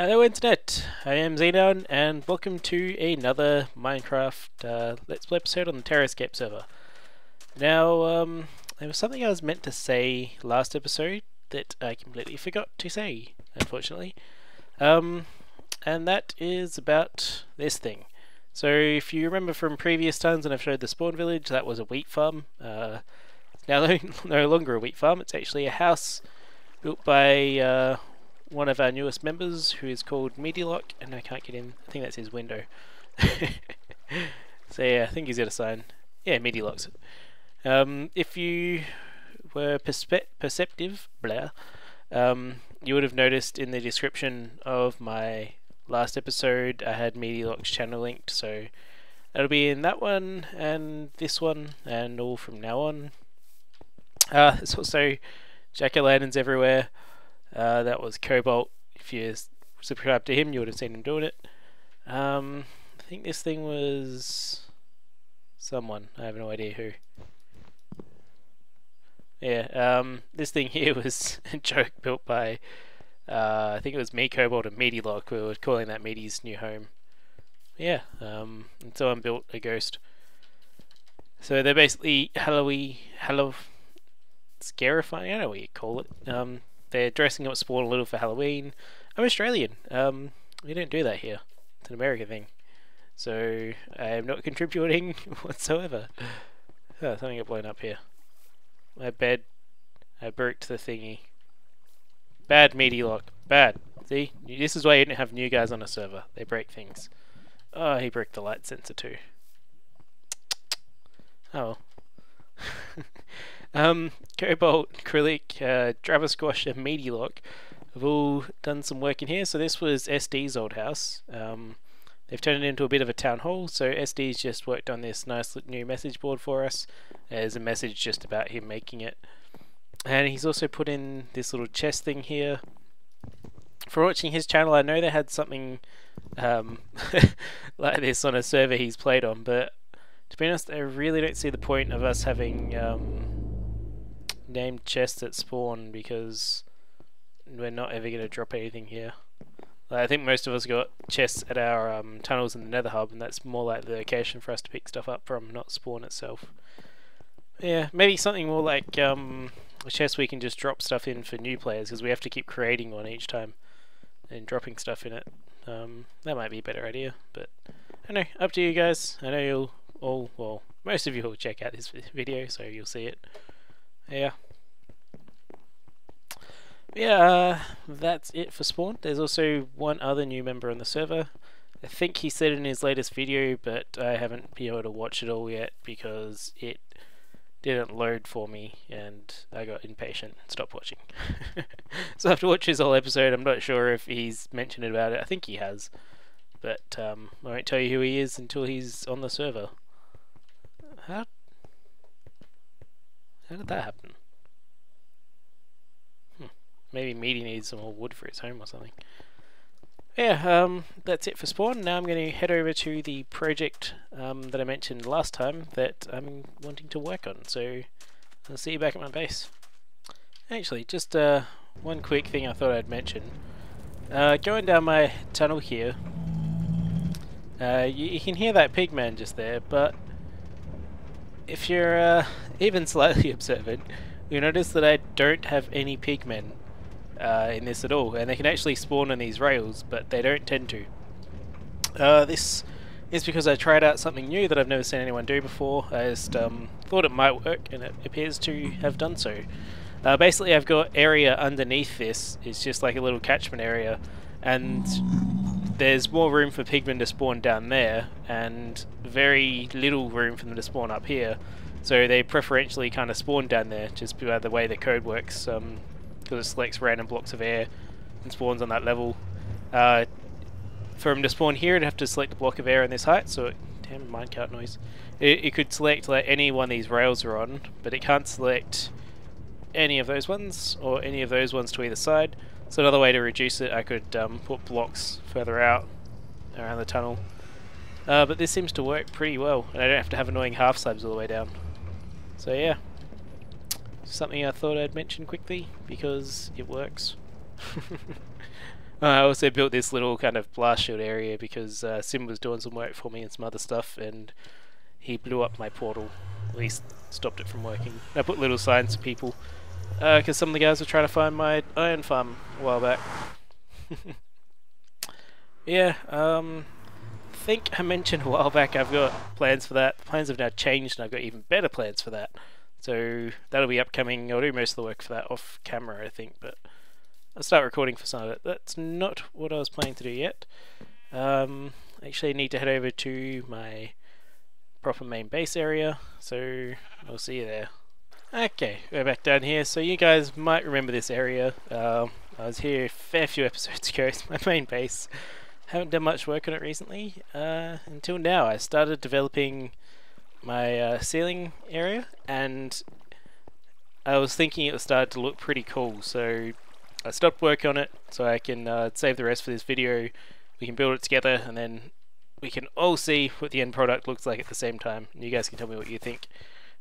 Hello Internet, I am Xenoun and welcome to another Minecraft Let's Play episode on the Terrascape server. Now, there was something I was meant to say last episode that I completely forgot to say, unfortunately. And that is about this thing. So if you remember from previous times when I've showed the spawn village, that was a wheat farm. It's now no longer a wheat farm, it's actually a house built by one of our newest members, who is called Medialock, and I can't get in. I think that's his window. So yeah, I think he's got a sign. Yeah, Medialock's it. If you were perceptive, blah, you would have noticed in the description of my last episode I had Medialock's channel linked, so that'll be in that one and this one and all from now on. There's also jack-o'-lanterns everywhere. That was Cobalt. If you subscribed to him, you would have seen him doing it. I think this thing was someone. I have no idea who. Yeah, this thing here was a joke built by, I think it was me, Cobalt, and Medialock. We were calling that Medi's new home. Yeah, and someone built a ghost. So they're basically scarifying, I don't know what you call it. They're dressing up Spawn a little for Halloween. I'm Australian. We don't do that here. It's an American thing. So I am not contributing whatsoever. Oh, something got blown up here. My bed. I broke the thingy. Bad Medialock. Bad. See? This is why you don't have new guys on a server. They break things. Oh, he broke the light sensor too. Oh. Cobalt, Acrylic, Travis Squash and Medialock have all done some work in here. So this was SD's old house. They've turned it into a bit of a town hall, so SD's just worked on this nice new message board for us. There's a message just about him making it. And he's also put in this little chest thing here. For watching his channel, I know they had something like this on a server he's played on, but to be honest, I really don't see the point of us having named chests at spawn, because we're not ever going to drop anything here. I think most of us got chests at our tunnels in the Nether Hub, and that's more like the location for us to pick stuff up from, not spawn itself. Yeah, maybe something more like a chest we can just drop stuff in for new players, because we have to keep creating one each time and dropping stuff in it. That might be a better idea, but I don't know, up to you guys. I know you'll all, well, most of you will check out this video, so you'll see it. Yeah, that's it for spawn. There's also one other new member on the server. I think he said in his latest video, but I haven't been able to watch it all yet because it didn't load for me and I got impatient and stopped watching. So I have to watch his whole episode. I'm not sure if he's mentioned about it. I think he has, but I won't tell you who he is until he's on the server. How did that happen? Maybe Meaty needs some more wood for his home or something. Yeah, that's it for spawn. Now I'm going to head over to the project that I mentioned last time that I'm wanting to work on. So I'll see you back at my base. Actually, just one quick thing I thought I'd mention. Going down my tunnel here, you can hear that pigman just there, but if you're even slightly observant, you'll notice that I don't have any pigmen in this at all, and they can actually spawn on these rails, but they don't tend to. This is because I tried out something new that I've never seen anyone do before. I just thought it might work, and it appears to have done so. Basically, I've got area underneath this. It's just like a little catchment area, and there's more room for pigmen to spawn down there, and very little room for them to spawn up here. So they preferentially kind of spawn down there, just by the way the code works, because it selects random blocks of air and spawns on that level. For them to spawn here, it'd have to select a block of air in this height, so damn minecart noise. It could select like any one these rails are on, but it can't select any of those ones, or any of those ones to either side. So another way to reduce it, I could put blocks further out around the tunnel. But this seems to work pretty well, and I don't have to have annoying half slabs all the way down. So yeah, something I thought I'd mention quickly because it works. I also built this little kind of blast shield area because Sim was doing some work for me and some other stuff, and he blew up my portal. At least stopped it from working. I put little signs for people because some of the guys were trying to find my iron farm a while back. Yeah, I think I mentioned a while back I've got plans for that. The plans have now changed and I've got even better plans for that. So that'll be upcoming. I'll do most of the work for that off camera, I think, but I'll start recording for some of it. That's not what I was planning to do yet. Actually I need to head over to my proper main base area, so I'll see you there. Okay, we're back down here. So you guys might remember this area. I was here a fair few episodes ago. It's my main base. Haven't done much work on it recently, until now. I started developing my ceiling area, and I was thinking it started to look pretty cool, so I stopped work on it so I can save the rest for this video. We can build it together, and then we can all see what the end product looks like at the same time. And you guys can tell me what you think,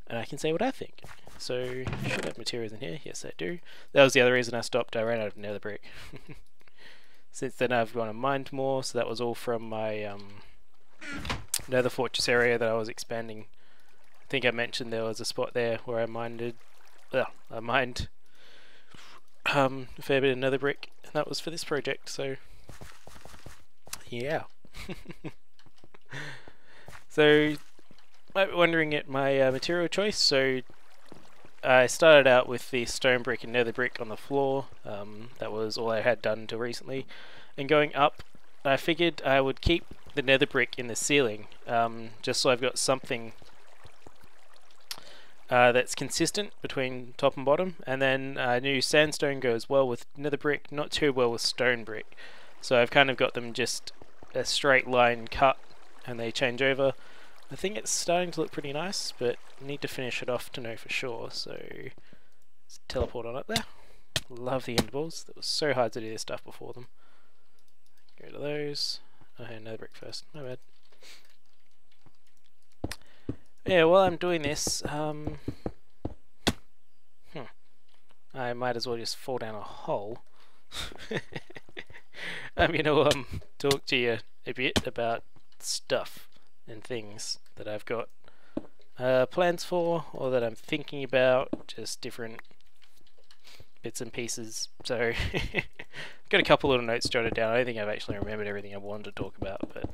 and I can say what I think. So, I should have materials in here. Yes, I do. That was the other reason I stopped. I ran out of nether brick. Since then I've gone and mined more, so that was all from my nether fortress area that I was expanding. I think I mentioned there was a spot there where I mined a fair bit of nether brick, and that was for this project, so yeah. So, you might be wondering at my material choice. So I started out with the stone brick and nether brick on the floor. That was all I had done until recently. And going up, I figured I would keep the nether brick in the ceiling, just so I've got something that's consistent between top and bottom. And then I knew sandstone goes well with nether brick, not too well with stone brick. So I've kind of got them just a straight line cut, and they change over. I think it's starting to look pretty nice, but need to finish it off to know for sure, so let's teleport on up there. Love the end balls. That was so hard to do this stuff before them. Go to those. Oh, another brick first. My bad. Yeah, while I'm doing this, I might as well just fall down a hole. I'm gonna talk to you a bit about stuff and things that I've got plans for, or that I'm thinking about, just different bits and pieces. So got a couple little notes jotted down. I don't think I've actually remembered everything I wanted to talk about, but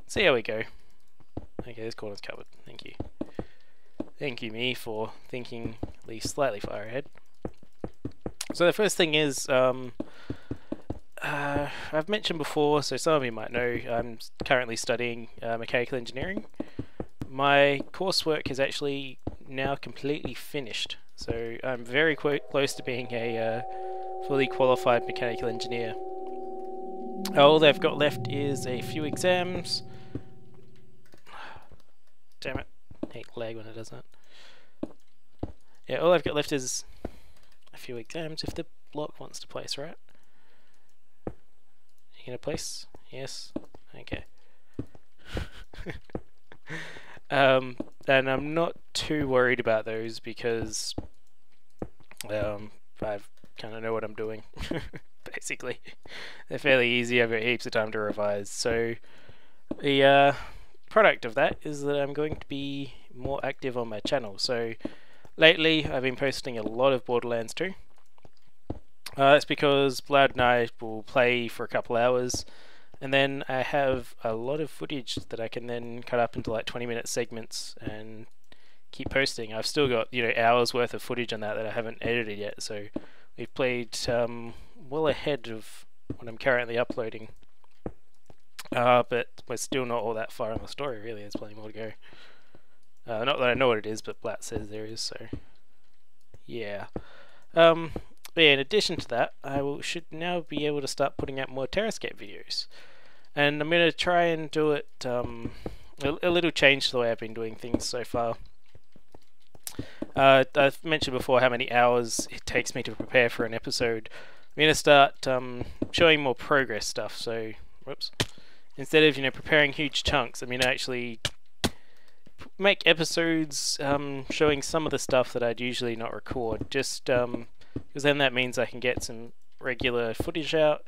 see how we go. Okay, this corner's covered. Thank you. Thank you, me, for thinking at least slightly far ahead. So the first thing is, I've mentioned before, so some of you might know, I'm currently studying mechanical engineering. My coursework is actually now completely finished, so I'm very close to being a fully qualified mechanical engineer. All they've got left is a few exams. Damn it, I hate lag when it does that. Yeah, all I've got left is a few exams if the block wants to place, right? You gonna place? Yes? Okay. And I'm not too worried about those because I kind of know what I'm doing. Basically, they're fairly easy. I've got heaps of time to revise. So the product of that is that I'm going to be more active on my channel. So lately I've been posting a lot of Borderlands 2. That's because Blood and I will play for a couple hours, and then I have a lot of footage that I can then cut up into like 20-minute segments and keep posting. I've still got, you know, hours worth of footage on that I haven't edited yet, so we've played well ahead of what I'm currently uploading. But we're still not all that far in the story, really. There's plenty more to go. Not that I know what it is, but Blatt says there is, so yeah. But yeah, in addition to that, should now be able to start putting out more Terrascape videos. And I'm going to try and do it a little change to the way I've been doing things so far. I've mentioned before how many hours it takes me to prepare for an episode. I'm going to start showing more progress stuff. So, whoops. Instead of, you know, preparing huge chunks, I'm going to actually make episodes showing some of the stuff that I'd usually not record. Just because then that means I can get some regular footage out,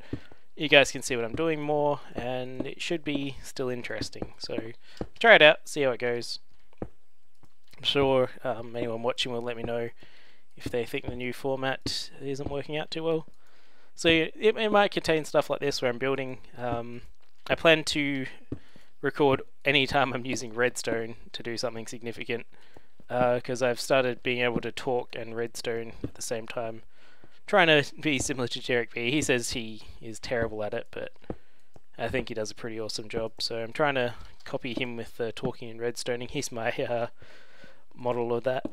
you guys can see what I'm doing more, and it should be still interesting. So try it out, see how it goes. I'm sure anyone watching will let me know if they think the new format isn't working out too well. So it might contain stuff like this where I'm building. I plan to record anytime I'm using redstone to do something significant, because I've started being able to talk and redstone at the same time. Trying to be similar to Jarek B. He says he is terrible at it, but I think he does a pretty awesome job. So I'm trying to copy him with talking and redstoning. He's my model of that.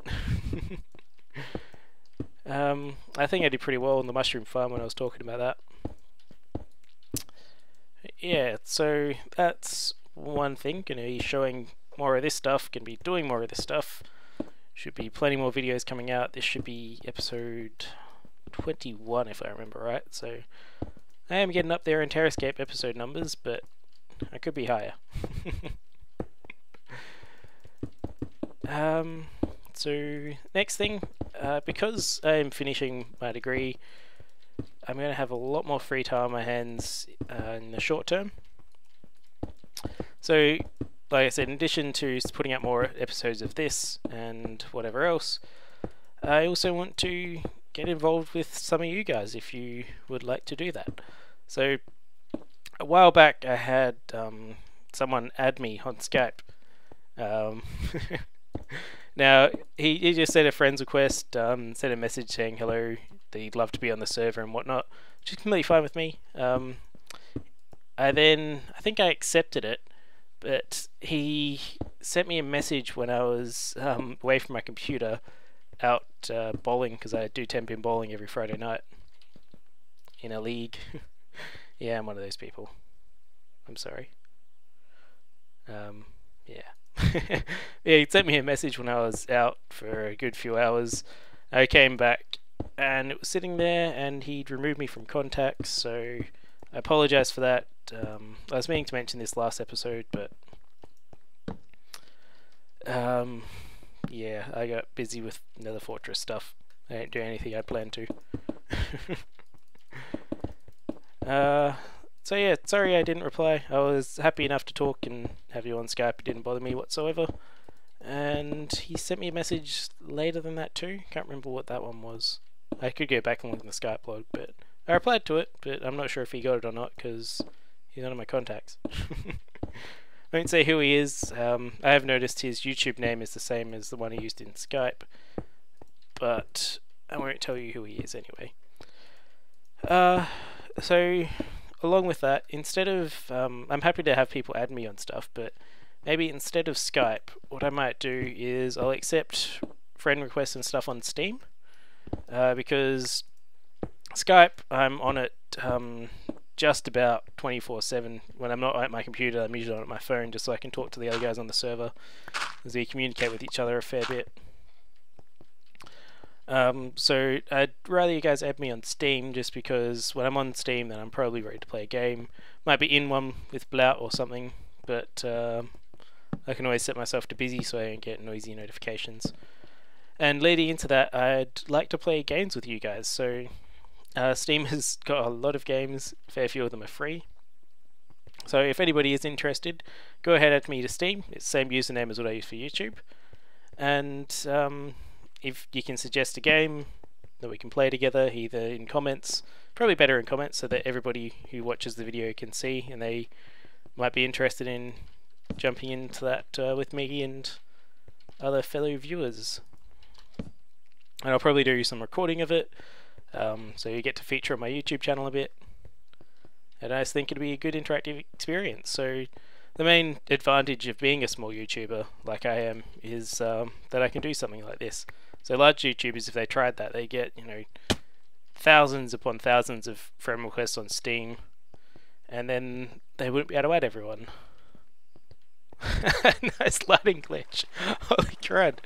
I think I did pretty well on the mushroom farm when I was talking about that. Yeah, so that's one thing. Gonna be showing more of this stuff, gonna be doing more of this stuff. Should be plenty more videos coming out. This should be episode 21 if I remember right, so I am getting up there in Terrascape episode numbers, but I could be higher. So next thing, because I'm finishing my degree, I'm going to have a lot more free time on my hands in the short term. So like I said, in addition to putting out more episodes of this and whatever else, I also want to get involved with some of you guys if you would like to do that. So a while back I had someone add me on Skype. Now he just sent a friend's request, sent a message saying hello, that he'd love to be on the server and whatnot, which is completely fine with me. I think I accepted it, but he sent me a message when I was away from my computer, out bowling, because I do 10-pin bowling every Friday night in a league. Yeah, I'm one of those people. I'm sorry. Yeah. Yeah, he sent me a message when I was out for a good few hours. I came back and it was sitting there and he'd removed me from contacts, so I apologise for that. I was meaning to mention this last episode, but yeah, I got busy with Nether Fortress stuff. I didn't do anything I planned to. So yeah, sorry I didn't reply. I was happy enough to talk and have you on Skype. It didn't bother me whatsoever. And he sent me a message later than that too. Can't remember what that one was. I could go back and look in the Skype log, but I replied to it, but I'm not sure if he got it or not because he's none of my contacts. I won't say who he is. I have noticed his YouTube name is the same as the one he used in Skype, but I won't tell you who he is anyway. So along with that, instead of I'm happy to have people add me on stuff, but maybe instead of Skype, what I might do is I'll accept friend requests and stuff on Steam, because Skype, I'm on it just about 24/7. When I'm not at my computer, I'm usually on my phone just so I can talk to the other guys on the server, as we communicate with each other a fair bit. So I'd rather you guys add me on Steam, just because when I'm on Steam then I'm probably ready to play a game. Might be in one with Blout or something, but I can always set myself to busy so I don't get noisy notifications. And leading into that, I'd like to play games with you guys. So Steam has got a lot of games, a fair few of them are free. So if anybody is interested, go ahead, add me to Steam. It's the same username as what I use for YouTube. And if you can suggest a game that we can play together, either in comments, probably better in comments so that everybody who watches the video can see and they might be interested in jumping into that with me and other fellow viewers. And I'll probably do some recording of it, so you get to feature on my YouTube channel a bit. And I just think it'd be a good interactive experience. So the main advantage of being a small YouTuber like I am is that I can do something like this. So large YouTubers, if they tried that, they get, you know, thousands upon thousands of friend requests on Steam, and then they wouldn't be able to add everyone. Nice lighting glitch. Holy crud.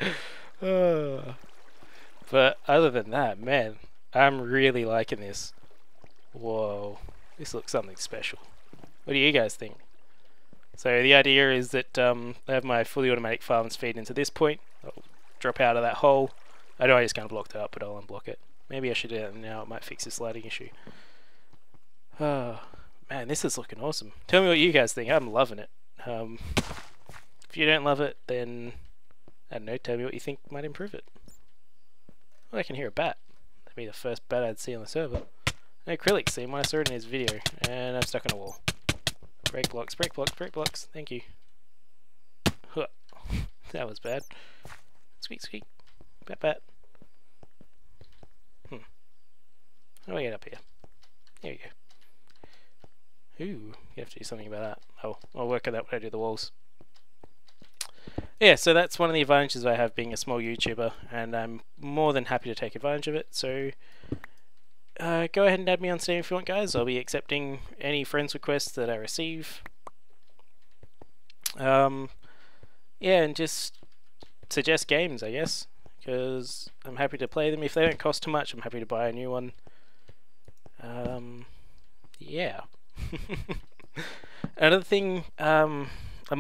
But other than that, man, I'm really liking this. Whoa, this looks something special. What do you guys think? So the idea is that I have my fully automatic farms feed into this point. I'll drop out of that hole. I know I just kind of blocked it up, but I'll unblock it. Maybe I should do that now, it might fix this lighting issue. Man, this is looking awesome. Tell me what you guys think. I'm loving it. If you don't love it, then I don't know. Tell me what you think might improve it. Well, I can hear a bat. That'd be the first bat I'd see on the server. An acrylic scene when I saw it in his video, and I'm stuck on a wall. Break blocks, break blocks, break blocks. Thank you. Huh. That was bad. Squeak, squeak. Bat, bat. How do I get up here? There you go. Ooh, you have to do something about that. Oh, I'll work on that when I do the walls. Yeah, so that's one of the advantages I have being a small YouTuber, and I'm more than happy to take advantage of it. So go ahead and add me on Steam if you want, guys. I'll be accepting any friends requests that I receive. Yeah, and just suggest games, I guess, because I'm happy to play them. If they don't cost too much, I'm happy to buy a new one. Yeah. Another thing I'm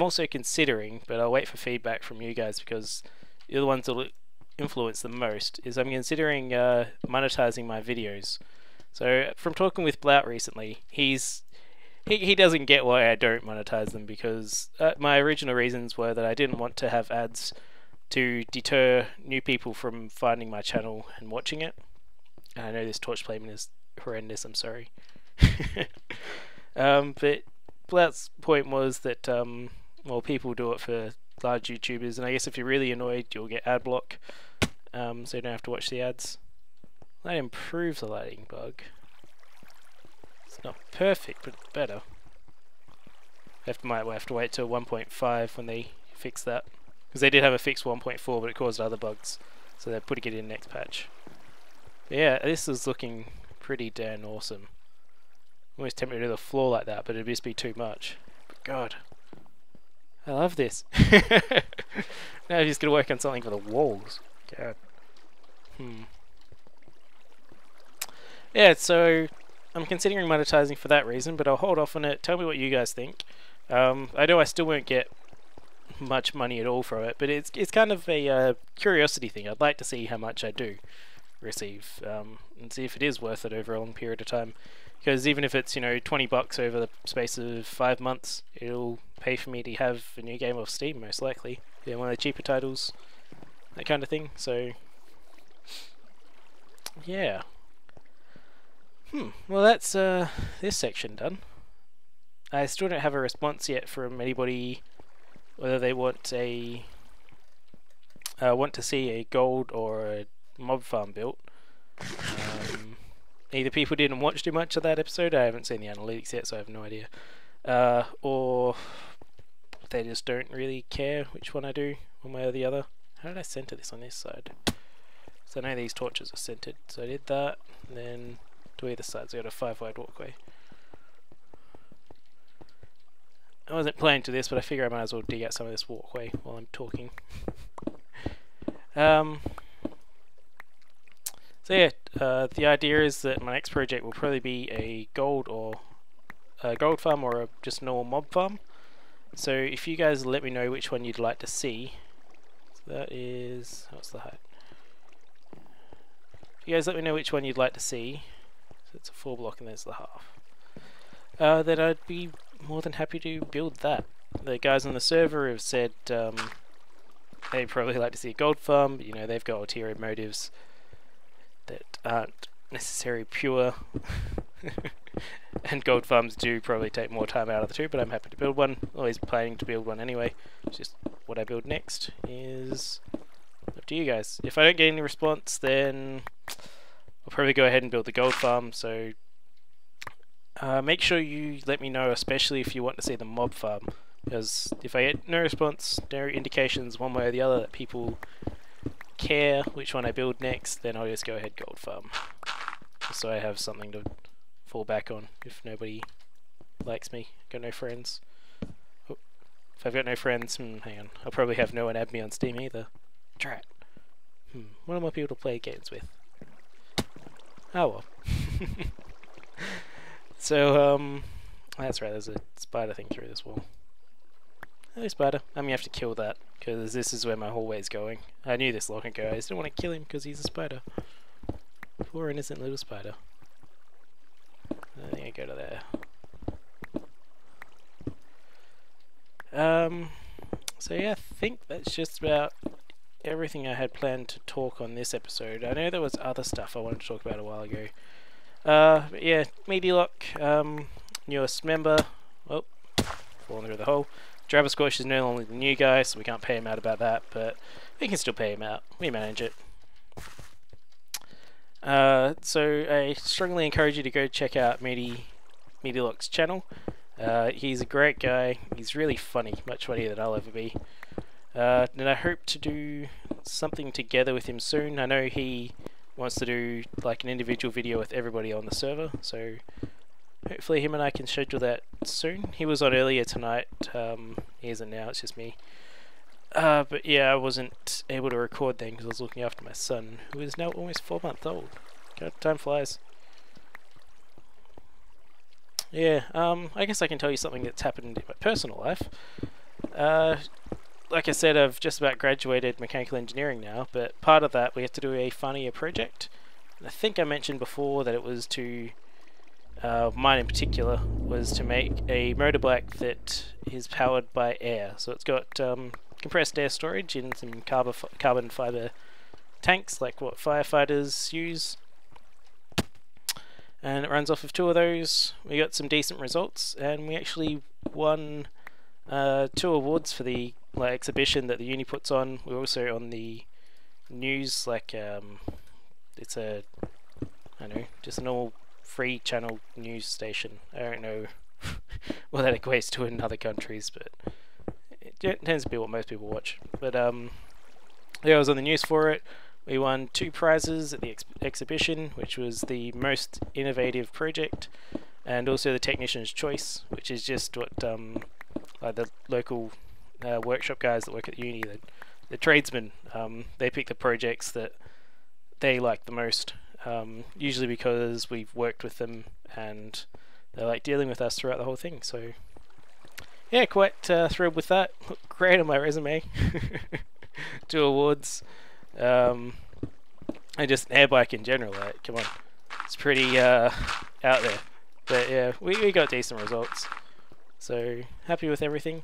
also considering, but I'll wait for feedback from you guys because you're the ones that will influence the most, is I'm considering monetizing my videos. So from talking with Blout recently, he doesn't get why I don't monetize them, because my original reasons were that I didn't want to have ads to deter new people from finding my channel and watching it. And I know this torch placement is horrendous, I'm sorry. But Blout's point was that well, people do it for large YouTubers, and I guess if you're really annoyed you'll get ad block, so you don't have to watch the ads. That improves the lighting bug. It's not perfect, but it's better. Might have to wait till 1.5 when they fix that, because they did have a fixed 1.4 but it caused other bugs, so they're putting it in next patch. But yeah, this is looking pretty damn awesome. Almost tempted to do the floor like that, but it'd just be too much. But God, I love this. Now I'm just gonna work on something for the walls. God. Yeah, so I'm considering monetizing for that reason, but I'll hold off on it. Tell me what you guys think. I know I still won't get much money at all from it, but it's kind of a curiosity thing. I'd like to see how much I do receive, and see if it is worth it over a long period of time. Because even if it's, you know, $20 over the space of 5 months, it'll pay for me to have a new game off Steam, most likely. Yeah, one of the cheaper titles, that kind of thing. So yeah. Well, that's this section done. I still don't have a response yet from anybody whether they want a want to see a gold or a mob farm built. Either people didn't watch too much of that episode, I haven't seen the analytics yet, so I have no idea, or they just don't really care which one I do, one way or the other. How did I center this on this side? So I know these torches are centered, so I did that, and then to either side, so I got a 5-wide walkway. I wasn't planning to this, but I figure I might as well dig out some of this walkway while I'm talking. So yeah, the idea is that my next project will probably be a gold farm or just a normal mob farm. So if you guys let me know which one you'd like to see, so that is, what's the height? If you guys let me know which one you'd like to see, so it's a 4 block and there's the half, then I'd be more than happy to build that. The guys on the server have said they'd probably like to see a gold farm, but you know, they've got ulterior motives that aren't necessarily pure. And gold farms do probably take more time out of the two, but I'm happy to build one. Always planning to build one anyway. It's just what I build next is up to you guys. If I don't get any response, then I'll probably go ahead and build the gold farm. So make sure you let me know, especially if you want to see the mob farm, because if I get no response, no indications one way or the other that people care which one I build next, then I'll just go ahead gold farm, just so I have something to fall back on if nobody likes me. Got no friends. Oh, if I've got no friends, hang on, I'll probably have no one add me on Steam either. Drat. What am I people to play games with? Oh well. So that's right, there's a spider thing through this wall. Hello spider. I'm gonna have to kill that, because this is where my hallway's going. I knew this long ago, I just didn't want to kill him because he's a spider. Poor innocent little spider. I think I go to there. So yeah, I think that's just about everything I had planned to talk on this episode. I know there was other stuff I wanted to talk about a while ago. But yeah, Meteorlock, newest member. Oh, falling through the hole. Travis Squash is no longer the new guy, so we can't pay him out about that, but we can still pay him out. We manage it. So I strongly encourage you to go check out Meteorlock's channel. He's a great guy. He's really funny, much funnier than I'll ever be. And I hope to do something together with him soon. I know he wants to do like an individual video with everybody on the server, so hopefully him and I can schedule that soon. He was on earlier tonight. He isn't now, it's just me. But yeah, I wasn't able to record then because I was looking after my son, who is now almost 4 months old. God, time flies. Yeah, I guess I can tell you something that's happened in my personal life. Like I said, I've just about graduated mechanical engineering now, but part of that we have to do a final year project. I think I mentioned before that it was to, mine in particular, was to make a motorbike that is powered by air. So it's got compressed air storage in some carbon fiber tanks, like what firefighters use. And it runs off of 2 of those. We got some decent results, and we actually won 2 awards for the exhibition that the uni puts on. We're also on the news, it's a, I don't know, just a normal free channel news station. I don't know what that equates to in other countries, but it tends to be what most people watch. But yeah, I was on the news for it. We won 2 prizes at the exhibition, which was the most innovative project, and also the Technician's Choice, which is just what the local workshop guys that work at the uni, the tradesmen, they pick the projects that they like the most, usually because we've worked with them and they like dealing with us throughout the whole thing. So yeah, quite thrilled with that. Great on my resume. 2 awards. And just airbike in general, like, come on, it's pretty out there. But yeah, we got decent results, so happy with everything.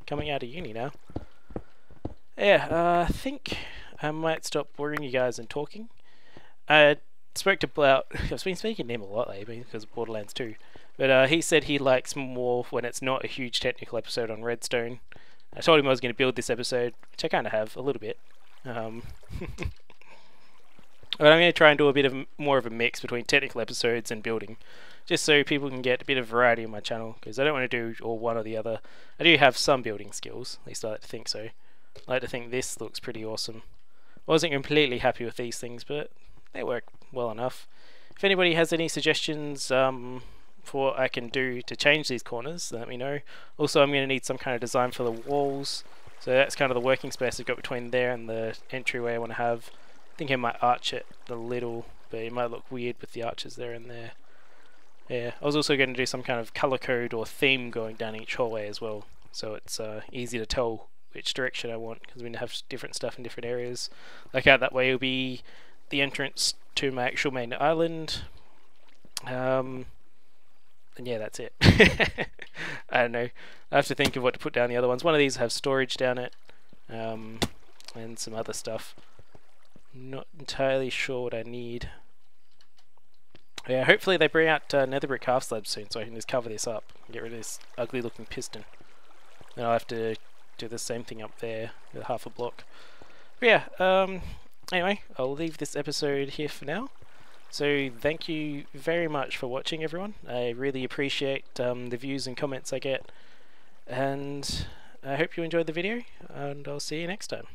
Coming out of uni now. Yeah, I think I might stop boring you guys and talking. I spoke to Blout. I've been speaking to him a lot lately because of Borderlands 2, but he said he likes more when it's not a huge technical episode on Redstone. I told him I was going to build this episode, which I kind of have a little bit. But I'm going to try and do a bit of more of a mix between technical episodes and building, just so people can get a bit of variety on my channel, because I don't want to do all one or the other. I do have some building skills, at least I like to think so. I like to think this looks pretty awesome. I wasn't completely happy with these things, but they work well enough. If anybody has any suggestions for what I can do to change these corners, let me know. Also, I'm going to need some kind of design for the walls, so that's kind of the working space I've got between there and the entryway I want to have. I think I might arch it a little, but it might look weird with the arches there and there. Yeah, I was also going to do some kind of color code or theme going down each hallway as well, so it's easy to tell which direction I want, because we have different stuff in different areas. Like out that way will be the entrance to my actual main island. And yeah, that's it. I don't know. I have to think of what to put down the other ones. One of these have storage down it, and some other stuff. Not entirely sure what I need. Yeah, hopefully they bring out nether brick half slabs soon, so I can just cover this up and get rid of this ugly looking piston. Then I'll have to do the same thing up there with half a block. But yeah, anyway, I'll leave this episode here for now. So thank you very much for watching, everyone. I really appreciate the views and comments I get, and I hope you enjoyed the video, and I'll see you next time.